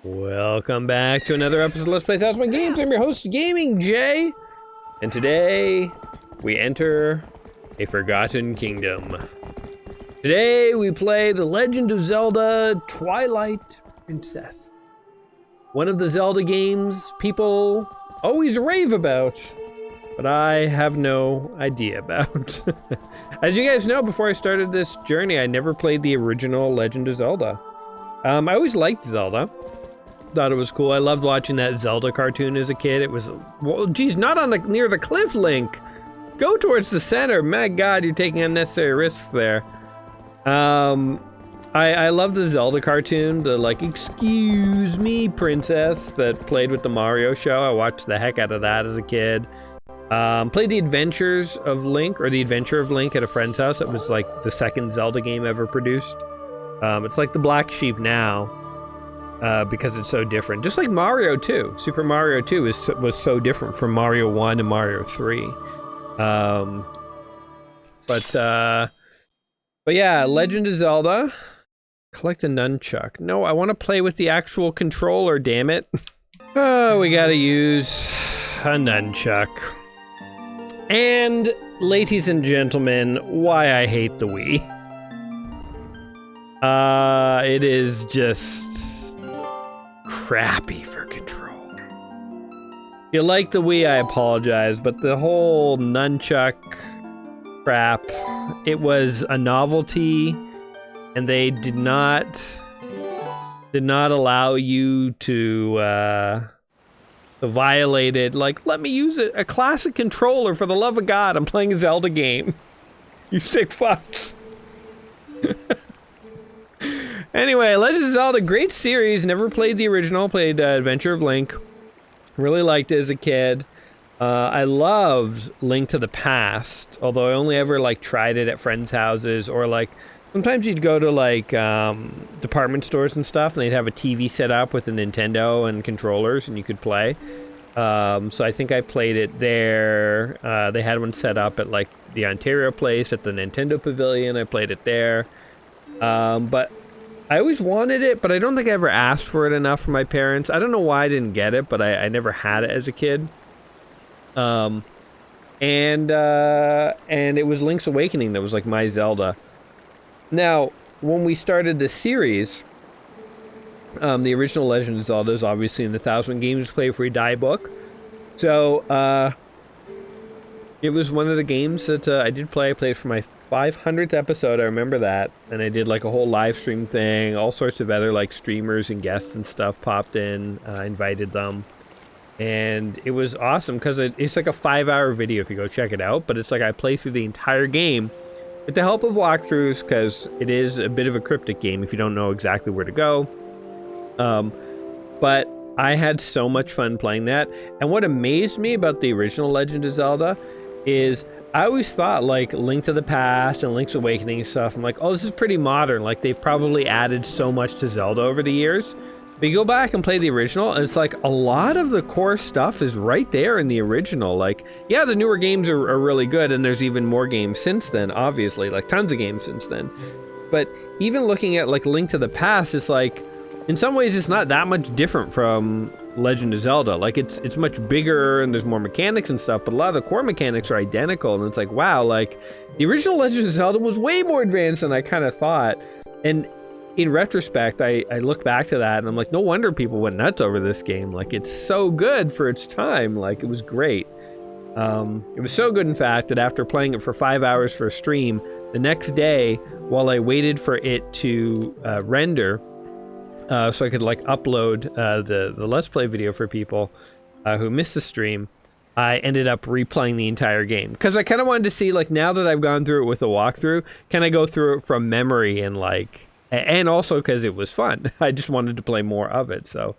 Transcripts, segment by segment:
Welcome back to another episode of Let's Play 1001 Games. I'm your host, Gaming Jay, and today we enter a forgotten kingdom. Today we play The Legend of Zelda Twilight Princess. One of the Zelda games people always rave about, but I have no idea about. As you guys know, before I started this journey, I never played the original Legend of Zelda. I always liked Zelda. Thought it was cool. I loved watching that Zelda cartoon as a kid. It was, well, geez, not on the near the cliff, Link. Go towards the center. My God, you're taking unnecessary risks there. I love the Zelda cartoon, the like, excuse me, princess that played with the Mario show. I watched the heck out of that as a kid. Played the Adventures of Link, or the Adventure of Link at a friend's house. It was like the second Zelda game ever produced. It's like the black sheep now. Because it's so different. Just like Mario 2. Super Mario 2 was so different from Mario 1 and Mario 3. But yeah, Legend of Zelda. Collect a nunchuck. No, I want to play with the actual controller, damn it. Oh, we gotta use a nunchuck. And, ladies and gentlemen, why I hate the Wii. It is just crappy for control. If you like the Wii, I apologize, but the whole nunchuck crap, it was a novelty, and they did not allow you to violate it. Like, let me use a classic controller, for the love of God, I'm playing a Zelda game. You sick fucks. Anyway, Legend of Zelda, great series. Never played the original. Played Adventure of Link. Really liked it as a kid. I loved Link to the Past, although I only ever like tried it at friends' houses, or like sometimes you'd go to like department stores and stuff, and they'd have a TV set up with a Nintendo and controllers, and you could play. So I think I played it there. They had one set up at like the Ontario place at the Nintendo Pavilion. I played it there. But I always wanted it, but I don't think I ever asked for it enough from my parents. I don't know why I didn't get it, but I never had it as a kid. And it was Link's Awakening that was like my Zelda. Now, when we started the series, the original Legend of Zelda is obviously in the 1000 Games Play Before You Die book. So, it was one of the games that I did play. I played for my 500th episode, I remember that, and I did like a whole live stream thing. All sorts of other like streamers and guests and stuff popped in. I invited them, and it was awesome because it's like a 5-hour video if you go check it out. But it's like I play through the entire game with the help of walkthroughs, because it is a bit of a cryptic game if you don't know exactly where to go. But I had so much fun playing that, and what amazed me about the original Legend of Zelda is I always thought like Link to the Past and Link's Awakening and stuff, I'm like, oh, this is pretty modern. Like, they've probably added so much to Zelda over the years. But you go back and play the original, and it's like a lot of the core stuff is right there in the original. Like, yeah, the newer games are really good, and there's even more games since then, obviously, like tons of games since then. But even looking at like Link to the Past, it's like, in some ways it's not that much different from Legend of Zelda. Like, it's much bigger and there's more mechanics and stuff, but a lot of the core mechanics are identical, and it's like, wow, like the original Legend of Zelda was way more advanced than I kind of thought. And in retrospect, I look back to that and I'm like, no wonder people went nuts over this game. Like, it's so good for its time. Like, it was great. It was so good, in fact, that after playing it for 5 hours for a stream, the next day, while I waited for it to render, so I could like upload the Let's Play video for people who missed the stream, I ended up replaying the entire game. Because I kind of wanted to see, like, now that I've gone through it with a walkthrough, can I go through it from memory, and like, and also because it was fun. I just wanted to play more of it. So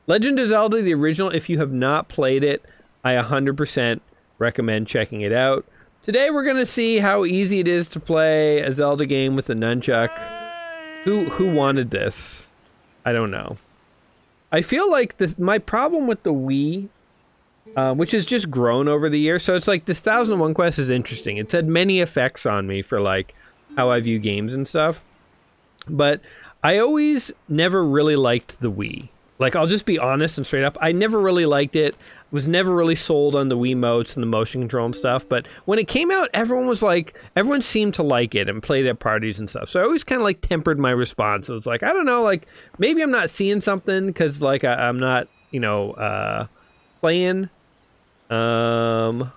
Legend of Zelda, the original, if you have not played it, I 100% recommend checking it out. Today we're going to see how easy it is to play a Zelda game with a nunchuck. Who wanted this? I don't know. I feel like my problem with the Wii which has just grown over the years. So it's like this 1001 Quest is interesting. It's had many effects on me for like how I view games and stuff. But I always never really liked the Wii. Like, I'll just be honest and straight up. I never really liked it. Was never really sold on the Wiimotes and the motion control and stuff. But when it came out, everyone seemed to like it and played at parties and stuff. So I always kind of like tempered my response. It was like, I don't know, like maybe I'm not seeing something because like I'm not, you know, playing. But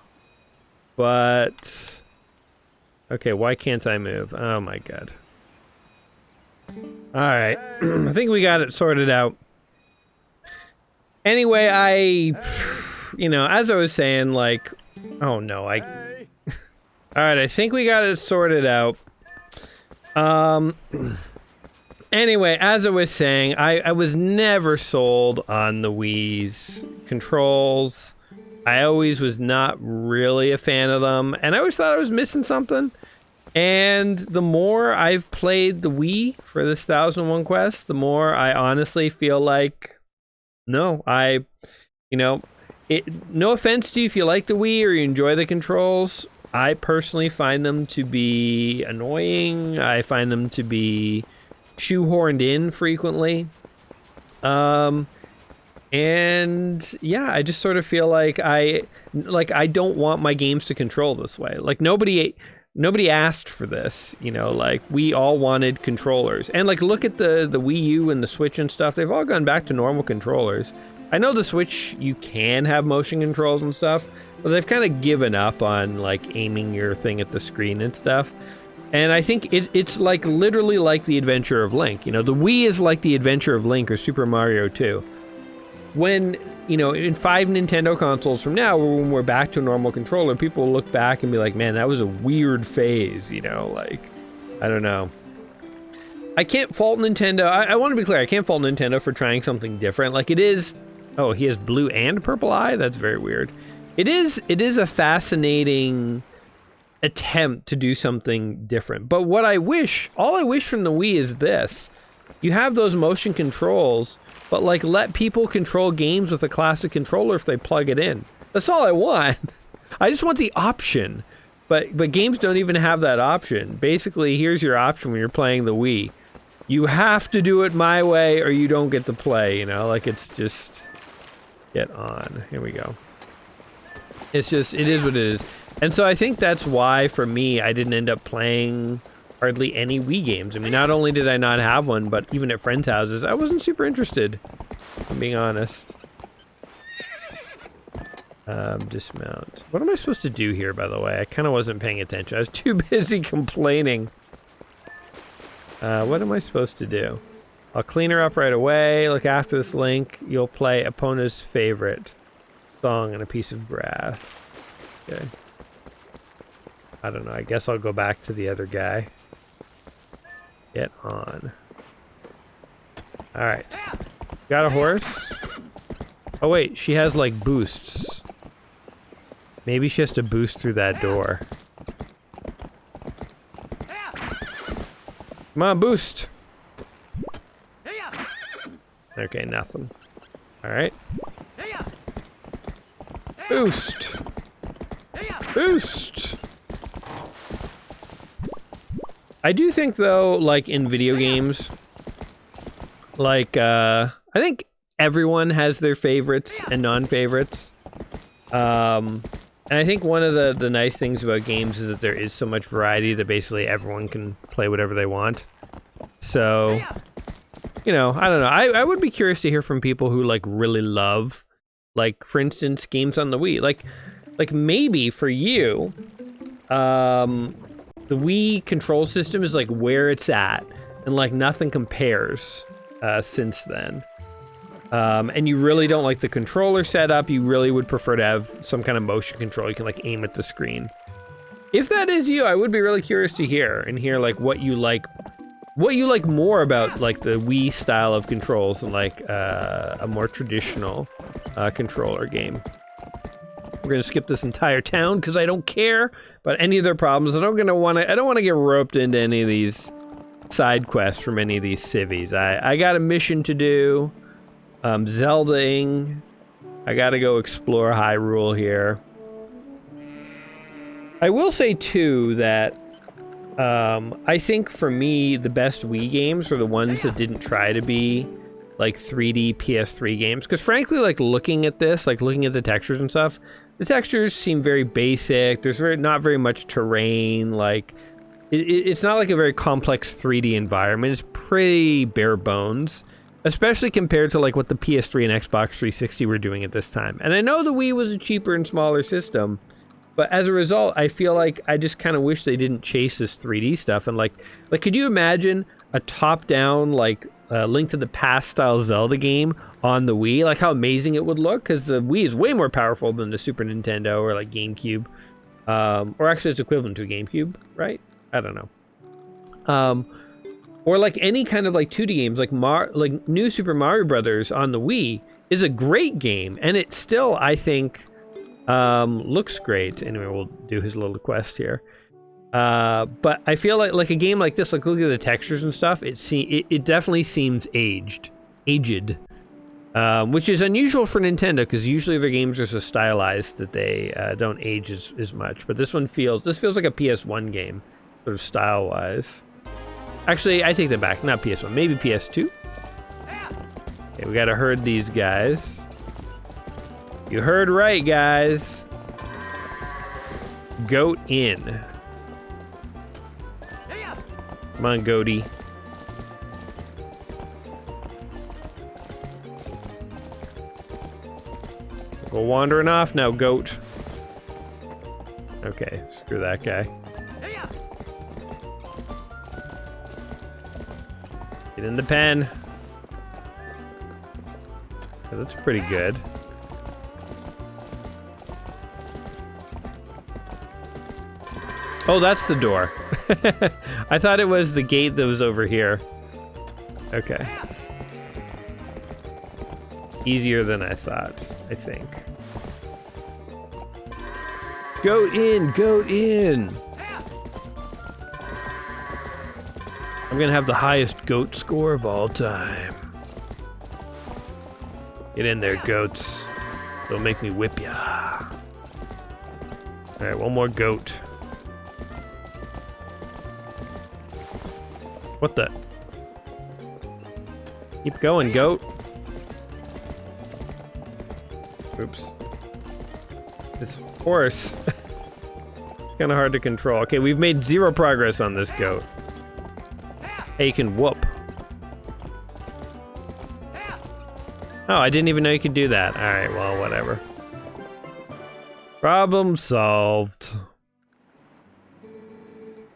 okay, why can't I move? Oh my god. All right, I think we got it sorted out. Anyway, you know, as I was saying, like, oh no, all right, I think we got it sorted out. Anyway, as I was saying, I was never sold on the Wii's controls. I always was not really a fan of them, and I always thought I was missing something. And the more I've played the Wii for this 1001 Quest, the more I honestly feel like, no, you know, no offense to you if you like the Wii or you enjoy the controls. I personally find them to be annoying. I find them to be shoehorned in frequently. And yeah, I just sort of feel like I don't want my games to control this way. Like nobody asked for this, you know, like we all wanted controllers. And like look at the Wii U and the Switch and stuff. They've all gone back to normal controllers. I know the Switch, you can have motion controls and stuff, but they've kind of given up on like aiming your thing at the screen and stuff. And I think it's like literally like the Adventure of Link. You know, the Wii is like the Adventure of Link or Super Mario 2. When, you know, in 5 Nintendo consoles from now, when we're back to a normal controller, people will look back and be like, man, that was a weird phase, you know, like, I don't know. I can't fault Nintendo. I want to be clear, I can't fault Nintendo for trying something different. Like, it is, oh, he has blue and purple eye? That's very weird. It is a fascinating attempt to do something different. But what I wish, all I wish from the Wii is this. You have those motion controls, but like let people control games with a classic controller if they plug it in. That's all I want. I just want the option. But games don't even have that option. Basically, here's your option when you're playing the Wii. You have to do it my way or you don't get to play, you know? Like it's just get on. Here we go. It's just, it is what it is. And so I think that's why, for me, I didn't end up playing hardly any Wii games. I mean, not only did I not have one, but even at friends' houses, I wasn't super interested, if I'm being honest. Dismount. What am I supposed to do here, by the way? I kind of wasn't paying attention. I was too busy complaining. What am I supposed to do? I'll clean her up right away. Look after this Link. You'll play Epona's favorite song on a piece of grass. Okay. I don't know. I guess I'll go back to the other guy. Get on. Alright. Got a horse? Oh wait, she has like boosts. Maybe she has to boost through that door. Come on, boost! Okay, nothing. Alright. Boost! Boost! I do think though, like in video games, like I think everyone has their favorites and non-favorites. And I think one of the nice things about games is that there is so much variety that basically everyone can play whatever they want. So, you know, I don't know. I would be curious to hear from people who like really love, like for instance, games on the Wii. Like maybe for you, the Wii control system is like where it's at, and like nothing compares since then. And you really don't like the controller setup. You really would prefer to have some kind of motion control. You can like aim at the screen. If that is you, I would be really curious to hear like what you like more about like the Wii style of controls and like a more traditional controller game. We're gonna skip this entire town because I don't care about any of their problems. I don't want to get roped into any of these side quests from any of these civvies. I got a mission to do. Zelda-ing. I gotta go explore Hyrule here. I will say, too, that I think for me, the best Wii games were the ones that didn't try to be like 3D PS3 games. Because frankly, like looking at this, like looking at the textures and stuff, the textures seem very basic. There's not very much terrain. Like it's not like a very complex 3D environment. It's pretty bare bones, especially compared to like what the PS3 and Xbox 360 were doing at this time. And I know the Wii was a cheaper and smaller system, but as a result, I feel like I just kind of wish they didn't chase this 3D stuff. And like, could you imagine a top-down like Link to the Past style Zelda game on the Wii? Like how amazing it would look, because the Wii is way more powerful than the Super Nintendo or like GameCube, or actually it's equivalent to a GameCube, right? I don't know. Or like any kind of like 2D games, like New Super Mario Brothers on the Wii is a great game, and it still, I think, looks great. Anyway, we'll do his little quest here. But I feel like a game like this, like look at the textures and stuff, it definitely seems aged, which is unusual for Nintendo, because usually their games are so stylized that they don't age as much. But this feels like a PS1 game, sort of style-wise. Actually, I take that back. Not PS1, maybe PS2. Okay, we gotta herd these guys. You heard right, guys. Goat in. Come on, goaty. Go wandering off now, goat. Okay, screw that guy. Get in the pen. Okay, that's pretty good. Oh, that's the door. I thought it was the gate that was over here. Okay. Easier than I thought, I think. Goat in, goat in. I'm gonna have the highest goat score of all time. Get in there, goats. Don't make me whip ya. Alright, one more goat. What the? Keep going, goat. Oops. This horse. It's kind of hard to control. Okay, we've made 0 progress on this goat. Hey, you can whoop. Oh, I didn't even know you could do that. Alright, well, whatever. Problem solved.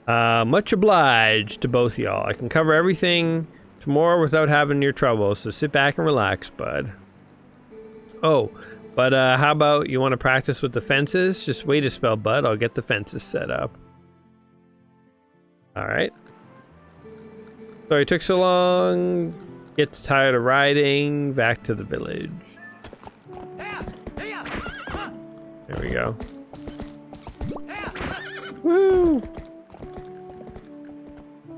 Much obliged to both y'all. I can cover everything tomorrow without having your trouble, so sit back and relax, bud. Oh, but how about you want to practice with the fences? Just wait a spell, bud. I'll get the fences set up. Alright. Sorry it took so long. Gets tired of riding. Back to the village. There we go. Woo!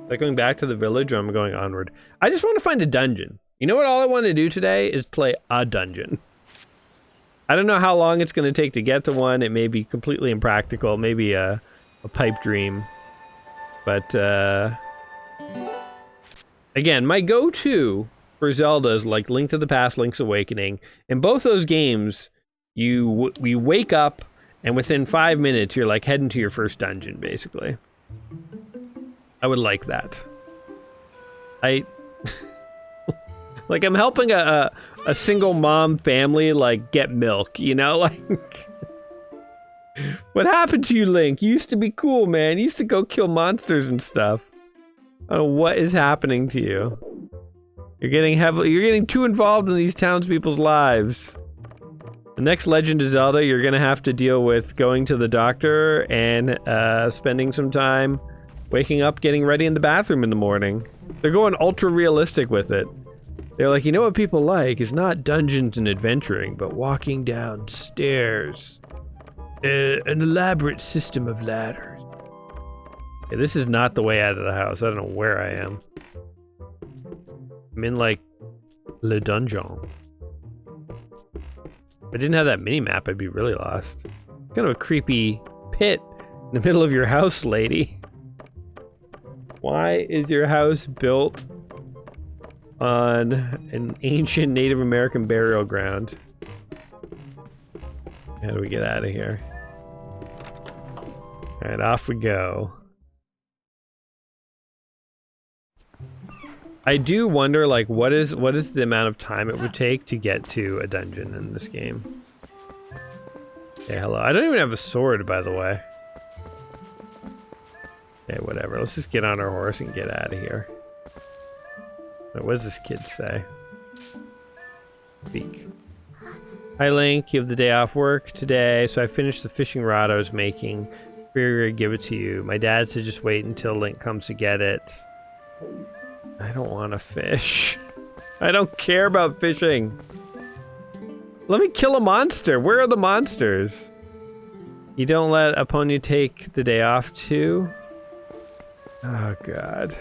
Like going back to the village, or I'm going onward? I just want to find a dungeon. You know what all I want to do today is play a dungeon. I don't know how long it's going to take to get to one. It may be completely impractical. Maybe a pipe dream. But, again, my go-to for Zelda is like Link to the Past, Link's Awakening. In both those games, you wake up, and within 5 minutes, you're like heading to your first dungeon, basically. I would like that. Like I'm helping a single mom family like get milk, you know? Like what happened to you, Link? You used to be cool, man. You used to go kill monsters and stuff. I don't know what is happening to you. You're getting too involved in these townspeople's lives. The next Legend of Zelda, you're gonna have to deal with going to the doctor and spending some time waking up, getting ready in the bathroom in the morning. They're going ultra realistic with it. They're like, you know what people like is not dungeons and adventuring, but walking down stairs. An elaborate system of ladders. Yeah, this is not the way out of the house. I don't know where I am. I'm in like Le Donjon. If I didn't have that mini-map, I'd be really lost. Kind of a creepy pit in the middle of your house, lady. Why is your house built on an ancient Native American burial ground? How do we get out of here? Alright, off we go. I do wonder, like, what is the amount of time it would take to get to a dungeon in this game? Okay, hello. I don't even have a sword, by the way. Okay, whatever. Let's just get on our horse and get out of here. What does this kid say? Speak. Hi, Link. You have the day off work today, so I finished the fishing rod I was making. Figured I'd give it to you. My dad said just wait until Link comes to get it. I don't want to fish. I don't care about fishing. Let me kill a monster. Where are the monsters? You don't let a pony take the day off too? Oh, God.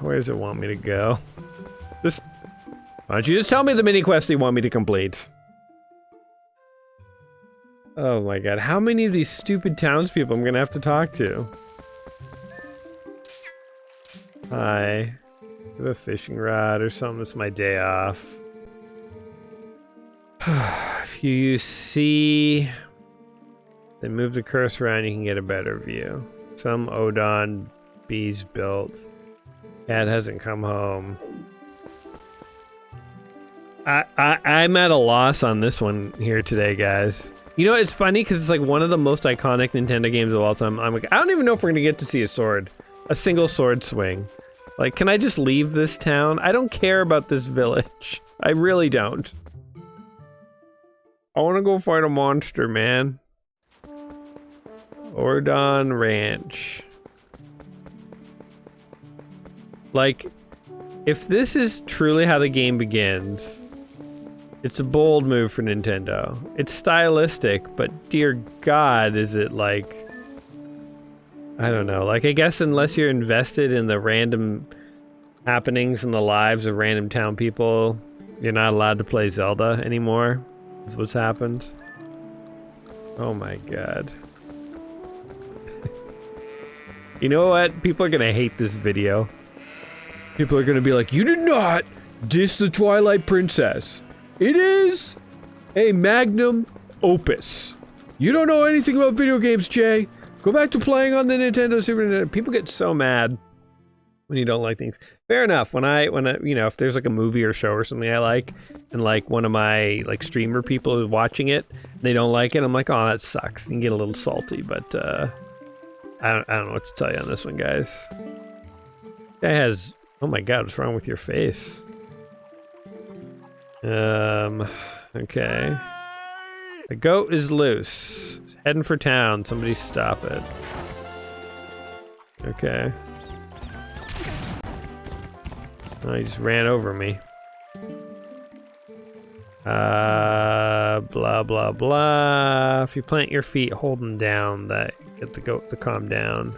Where does it want me to go? Just... Why don't you just tell me the mini quest you want me to complete? Oh my god, how many of these stupid townspeople I'm gonna have to talk to? Hi. I have a fishing rod or something. It's my day off. If you use C, then move the cursor around, you can get a better view. Some Odon bees built. Cat hasn't come home. I'm at a loss on this one here today, guys. You know, it's funny because it's like one of the most iconic Nintendo games of all time. I'm like, I don't even know if we're gonna get to see a sword. A single sword swing. Like, can I just leave this town? I don't care about this village. I really don't. I want to go fight a monster, man. Ordon Ranch. Like, if this is truly how the game begins, it's a bold move for Nintendo. It's stylistic, but dear God, is it like... I don't know, like I guess unless you're invested in the random happenings in the lives of random town people, you're not allowed to play Zelda anymore, is what's happened. Oh my god. You know what? People are gonna hate this video. People are gonna be like, you did not diss the Twilight Princess. It is a magnum opus. You don't know anything about video games, Jay. Go back to playing on the Nintendo Super Nintendo. People get so mad when you don't like things. Fair enough. When I, you know, if there's like a movie or show or something I like, and like one of my like streamer people is watching it, and they don't like it, I'm like, oh, that sucks. You can get a little salty, but I don't know what to tell you on this one, guys. Guy has, oh my god, what's wrong with your face? Okay. The goat is loose. It's heading for town. Somebody stop it. Okay. Oh, he just ran over me. Blah, blah, blah. If you plant your feet, hold them down, that get the goat to calm down.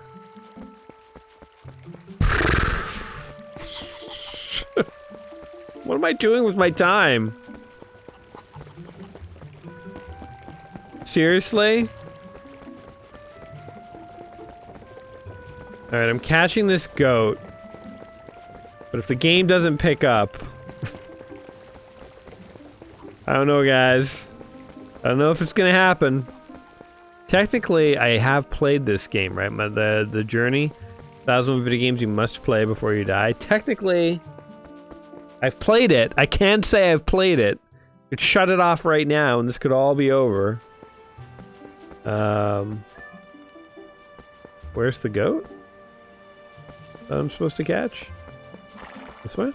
What am I doing with my time? Seriously? Alright, I'm catching this goat. But if the game doesn't pick up... I don't know, guys. I don't know if it's gonna happen. Technically, I have played this game, right? The Journey. 1,001 video games you must play before you die. Technically, I've played it. I can't say I've played it. Could shut it off right now and this could all be over. Where's the goat that I'm supposed to catch? This way?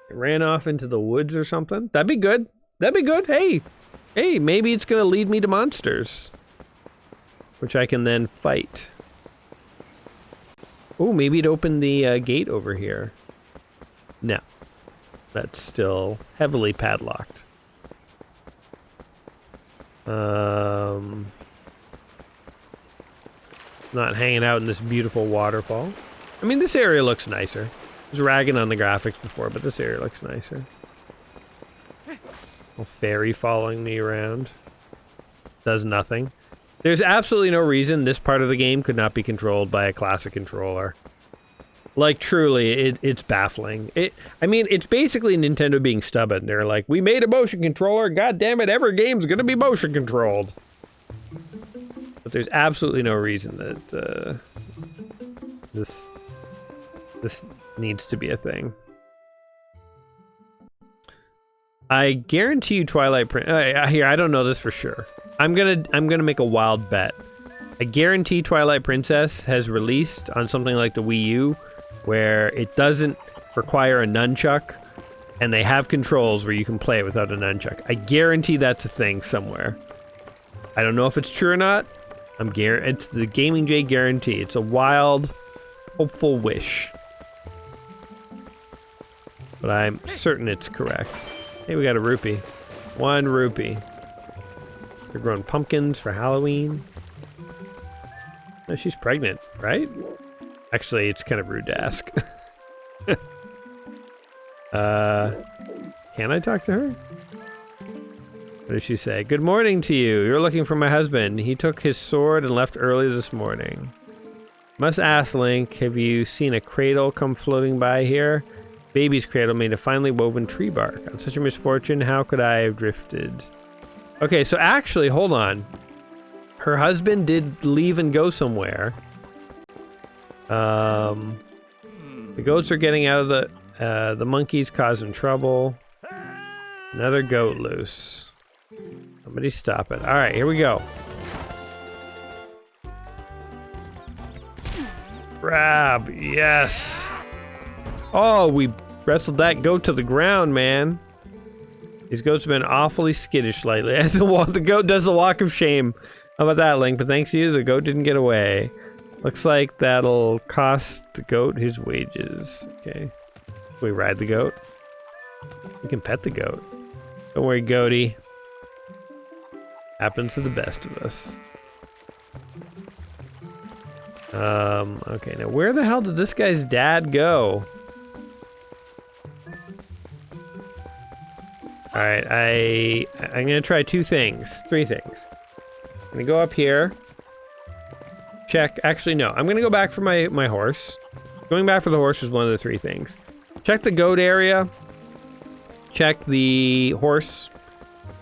It ran off into the woods or something? That'd be good. That'd be good. Hey! Hey, maybe it's gonna lead me to monsters. Which I can then fight. Oh, maybe it opened the gate over here. No. That's still heavily padlocked. Not hanging out in this beautiful waterfall. I mean, this area looks nicer. was ragging on the graphics before, but this area looks nicer. A fairy following me around. Does nothing. There's absolutely no reason this part of the game could not be controlled by a classic controller. Like, truly, it's baffling. I mean, it's basically Nintendo being stubborn. They're like, we made a motion controller, god damn it, every game's gonna be motion controlled. But there's absolutely no reason that this needs to be a thing. I guarantee you Twilight here, I don't know this for sure. I'm gonna make a wild bet. I guarantee Twilight Princess has released on something like the Wii U where it doesn't require a nunchuck and they have controls where you can play it without a nunchuck. I guarantee that's a thing somewhere. I don't know if it's true or not. It's the Gaming J guarantee. It's a wild, hopeful wish. But I'm certain it's correct. Hey, we got a rupee. 1 rupee. We're growing pumpkins for Halloween. No, she's pregnant, right? Actually, it's kind of rude to ask. Can I talk to her? What did she say? Good morning to you. You're looking for my husband. He took his sword and left early this morning. Must ask, Link, have you seen a cradle come floating by here? Baby's cradle made of finely woven tree bark. On such a misfortune, how could I have drifted? Okay, so actually, hold on. Her husband did leave and go somewhere. The goats are getting out of the monkeys causing trouble. Another goat loose. Somebody stop it. All right, here we go. Grab, yes. Oh, we wrestled that goat to the ground, man. These goats have been awfully skittish lately. The goat does the walk of shame. How about that, Link? But thanks to you, the goat didn't get away. Looks like that'll cost the goat his wages. Okay. Can we ride the goat? We can pet the goat. Don't worry, goatie. Happens to the best of us. Okay, now where the hell did this guy's dad go? Alright, I'm gonna try 3 things. I'm gonna go up here. Check, actually no, I'm gonna go back for my horse. Going back for the horse is one of the 3 things. Check the goat area, check the horse,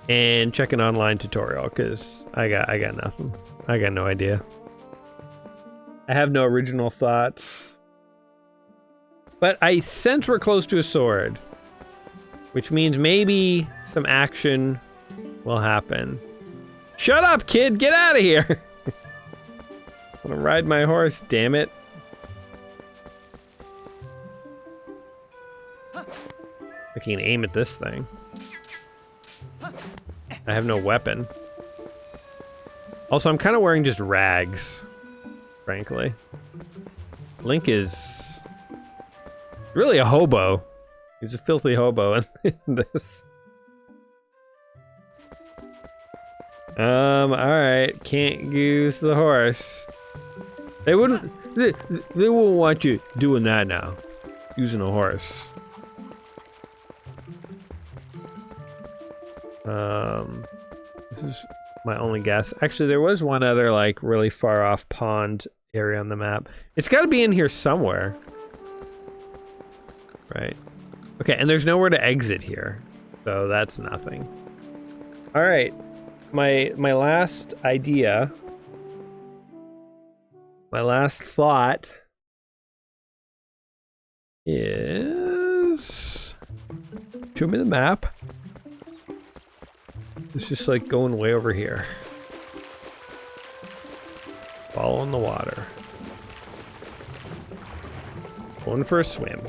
and check an online tutorial, because I got nothing. I got no idea. I have no original thoughts. But I sense we're close to a sword, which means maybe some action will happen. Shut up, kid! Get out of here! I want to ride my horse, damn it. I can aim at this thing. I have no weapon. Also, I'm kind of wearing just rags, frankly. Link is really a hobo. He's a filthy hobo in this. Alright. Can't use the horse. They wouldn't want you doing that now. Using a horse. This is my only guess. Actually, there was one other, like, really far off pond area on the map. It's got to be in here somewhere. Right. Okay, and there's nowhere to exit here. So that's nothing. Alright. My last idea. My last thought is... Show me the map. It's just like going way over here. Following the water. Going for a swim.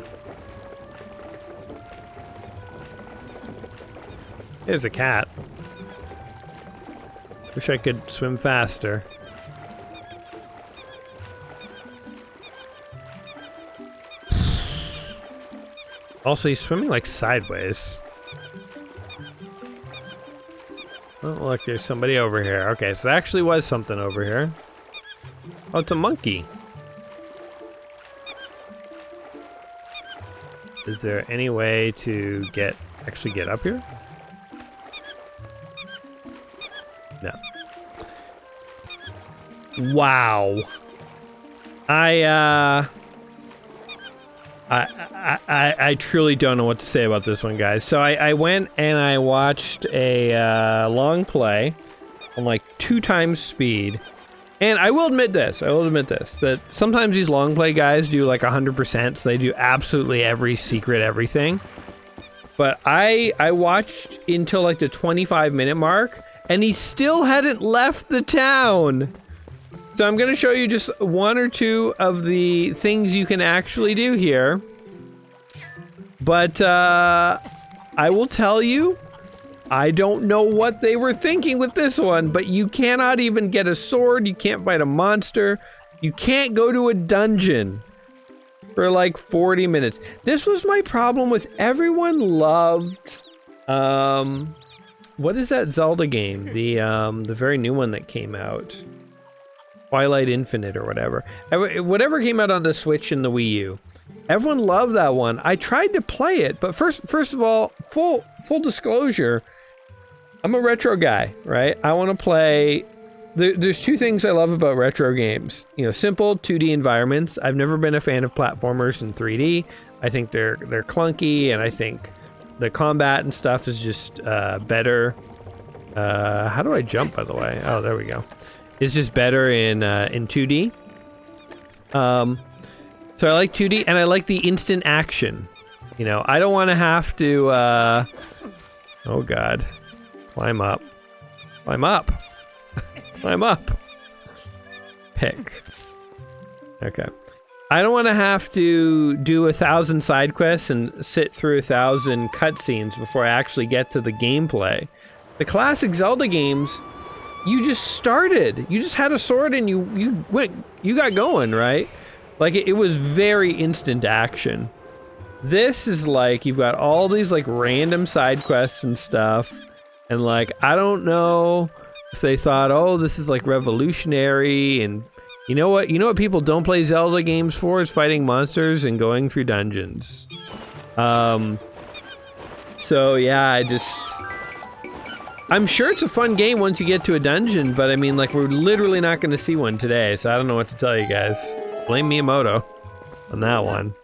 There's a cat. Wish I could swim faster. Also, he's swimming like sideways. Oh, look, there's somebody over here. Okay, so there actually was something over here. Oh, it's a monkey. Is there any way to actually get up here? No. Wow. I truly don't know what to say about this one, guys. So I went and I watched a long play on like 2 times speed. And I will admit this, that sometimes these long play guys do like 100%, so they do absolutely every secret, everything. But I watched until like the 25-minute mark, and he still hadn't left the town. So I'm gonna show you just 1 or 2 of the things you can actually do here. But I will tell you, I don't know what they were thinking with this one, but you cannot even get a sword, you can't fight a monster, you can't go to a dungeon for like 40 minutes. This was my problem with everyone loved, what is that Zelda game? The very new one that came out. Twilight Infinite or whatever. Whatever came out on the Switch and the Wii U. Everyone loved that one. I tried to play it, but first of all, full disclosure, I'm a retro guy, right? I want to play... There's 2 things I love about retro games. You know, simple 2D environments. I've never been a fan of platformers in 3D. I think they're clunky, and I think the combat and stuff is just better. How do I jump, by the way? Oh, there we go. It's just better in 2D. So I like 2D, and I like the instant action. You know, I don't want to have to... oh, God. Climb up. Climb up. Climb up. Pick. Okay. I don't want to have to do 1,000 side quests and sit through 1,000 cutscenes before I actually get to the gameplay. The classic Zelda games, you just started. You just had a sword and you got going, right? Like, it was very instant action. This is like, you've got all these like random side quests and stuff. And like, I don't know if they thought, oh, this is like revolutionary, and you know what people don't play Zelda games for is fighting monsters and going through dungeons. So yeah, I'm sure it's a fun game once you get to a dungeon, but I mean, like, we're literally not going to see one today, so I don't know what to tell you guys. Blame Miyamoto on that one.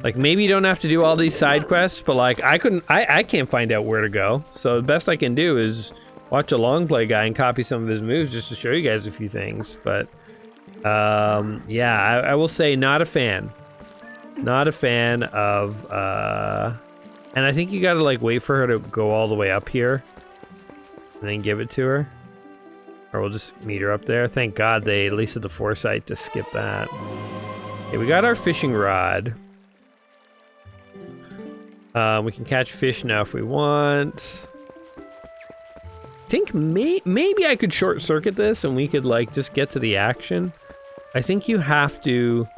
Like, maybe you don't have to do all these side quests, but like, I can't find out where to go. So the best I can do is watch a long play guy and copy some of his moves just to show you guys a few things. But yeah, I will say not a fan. Not a fan of, and I think you gotta like wait for her to go all the way up here and then give it to her. Or we'll just meet her up there. Thank God they at least had the foresight to skip that. Okay, we got our fishing rod. We can catch fish now if we want. I think maybe I could short circuit this and we could like just get to the action. I think you have to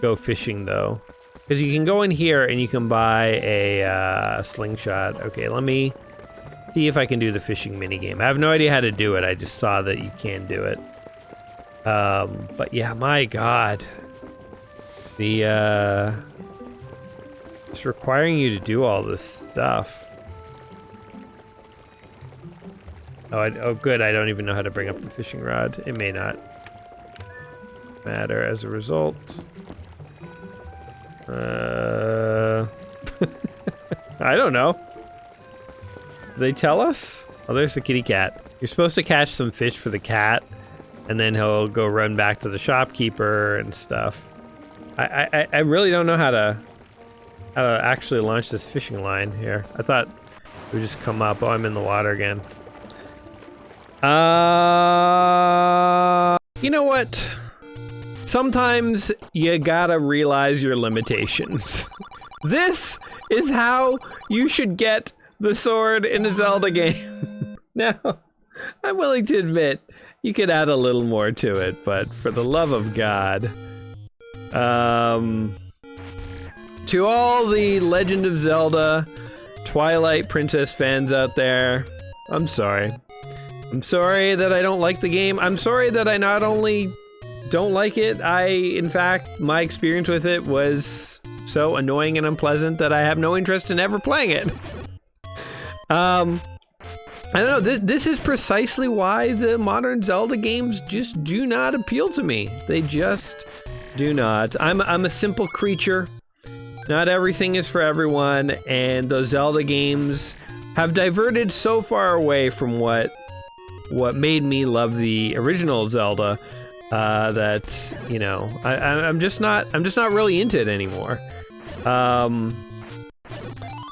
go fishing though, because you can go in here and you can buy a slingshot. Okay, let me see if I can do the fishing minigame. I have no idea how to do it. I just saw that you can do it. But yeah, my God. It's requiring you to do all this stuff. Oh, good. I don't even know how to bring up the fishing rod. It may not matter as a result. I don't know. Do they tell us? Oh, there's the kitty cat. You're supposed to catch some fish for the cat, and then he'll go run back to the shopkeeper and stuff. I really don't know how to actually launch this fishing line here. I thought it would just come up. Oh, I'm in the water again. You know what? Sometimes you gotta realize your limitations. This is how you should get the sword in a Zelda game. Now, I'm willing to admit, you could add a little more to it, but for the love of God. To all the Legend of Zelda, Twilight Princess fans out there, I'm sorry. I'm sorry that I don't like the game. I'm sorry that I not only don't like it. In fact, my experience with it was so annoying and unpleasant that I have no interest in ever playing it. I don't know, this is precisely why the modern Zelda games just do not appeal to me. They just do not. I'm a simple creature. Not everything is for everyone, and those Zelda games have diverted so far away from what made me love the original Zelda that, you know, I'm just not really into it anymore.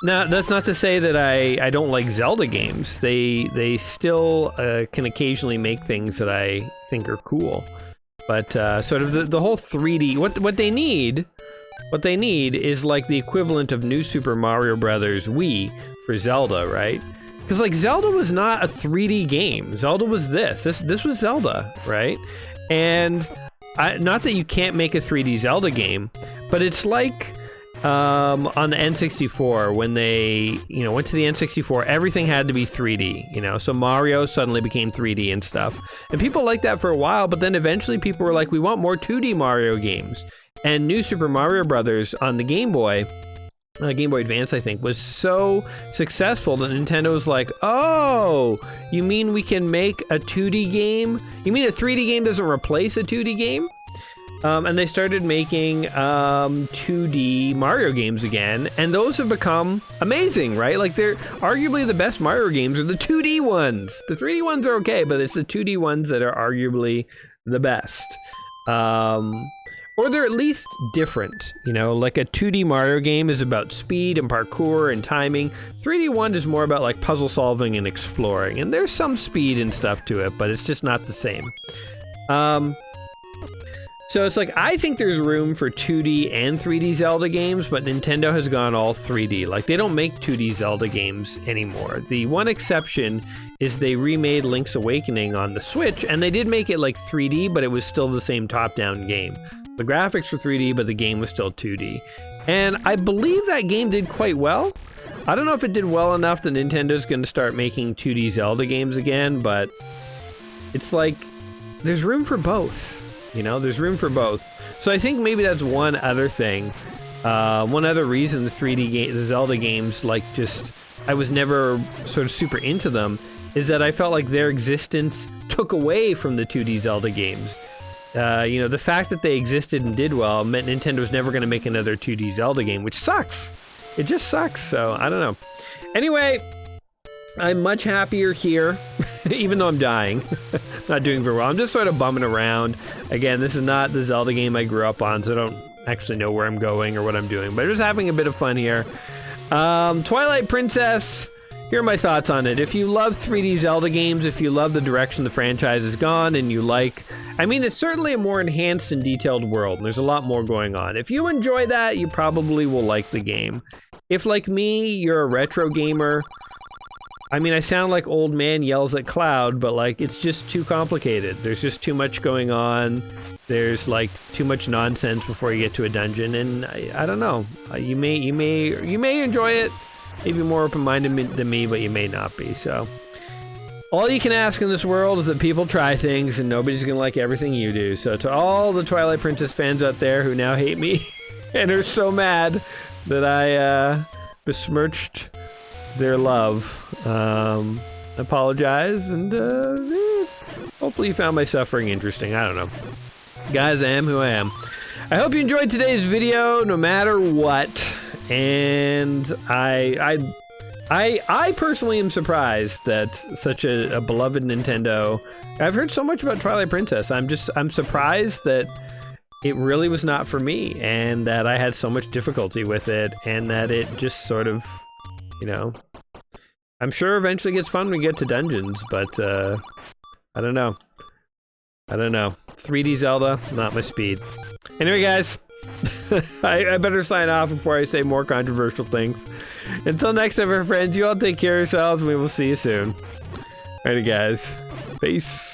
Now, that's not to say that I don't like Zelda games. They still can occasionally make things that I think are cool. But sort of the whole 3D, what they need is like the equivalent of New Super Mario Brothers Wii for Zelda, right? Because like Zelda was not a 3D game. Zelda was this was Zelda, right? And not that you can't make a 3D Zelda game, but it's like on the N64 when they, you know, went to the N64, everything had to be 3D, you know, so Mario suddenly became 3D and stuff. And people liked that for a while, but then eventually people were like, we want more 2D Mario games. And New Super Mario Brothers on the Game Boy Advance, I think, was so successful that Nintendo was like, oh, you mean we can make a 2D game? You mean a 3D game doesn't replace a 2D game? And they started making 2D Mario games again, and those have become amazing, right? Like, they're arguably the best Mario games are the 2D ones. The 3D ones are okay, but it's the 2D ones that are arguably the best. Or they're at least different, you know? Like, a 2D Mario game is about speed and parkour and timing. 3D one is more about, like, puzzle solving and exploring, and there's some speed and stuff to it, but it's just not the same. So it's like, I think there's room for 2D and 3D Zelda games, but Nintendo has gone all 3D. Like, they don't make 2D Zelda games anymore. The one exception is they remade Link's Awakening on the Switch, and they did make it like 3D, but it was still the same top-down game. The graphics were 3D, but the game was still 2D. And I believe that game did quite well. I don't know if it did well enough that Nintendo's going to start making 2D Zelda games again, but it's like, there's room for both. You know, there's room for both. So I think maybe that's one other thing. One other reason the Zelda games, like, just, I was never sort of super into them, is that I felt like their existence took away from the 2D Zelda games. You know, the fact that they existed and did well meant Nintendo was never going to make another 2D Zelda game, which sucks. It just sucks, so I don't know. Anyway, I'm much happier here, even though I'm dying. Not doing very well. I'm just sort of bumming around. Again, this is not the Zelda game I grew up on, so I don't actually know where I'm going or what I'm doing, but I'm just having a bit of fun here. Twilight Princess, here are my thoughts on it. If you love 3D Zelda games, if you love the direction the franchise has gone, and you like... I mean, it's certainly a more enhanced and detailed world, and there's a lot more going on. If you enjoy that, you probably will like the game. If, like me, you're a retro gamer... I mean, I sound like old man yells at cloud, but like, it's just too complicated. There's just too much going on. There's like too much nonsense before you get to a dungeon, and I don't know. You may enjoy it. Maybe more open-minded than me, but you may not be. So, all you can ask in this world is that people try things, and nobody's gonna like everything you do. So, to all the Twilight Princess fans out there who now hate me and are so mad that I besmirched their love, apologize, and hopefully you found my suffering interesting. I don't know. Guys, I am who I am. I hope you enjoyed today's video, no matter what. And I personally am surprised that such a beloved Nintendo... I've heard so much about Twilight Princess. I'm surprised that it really was not for me, and that I had so much difficulty with it, and that it just sort of, you know... I'm sure eventually gets fun when we get to dungeons, but, I don't know. 3D Zelda, not my speed. Anyway, guys, I better sign off before I say more controversial things. Until next time, my friends, you all take care of yourselves, and we will see you soon. Alrighty, guys. Peace.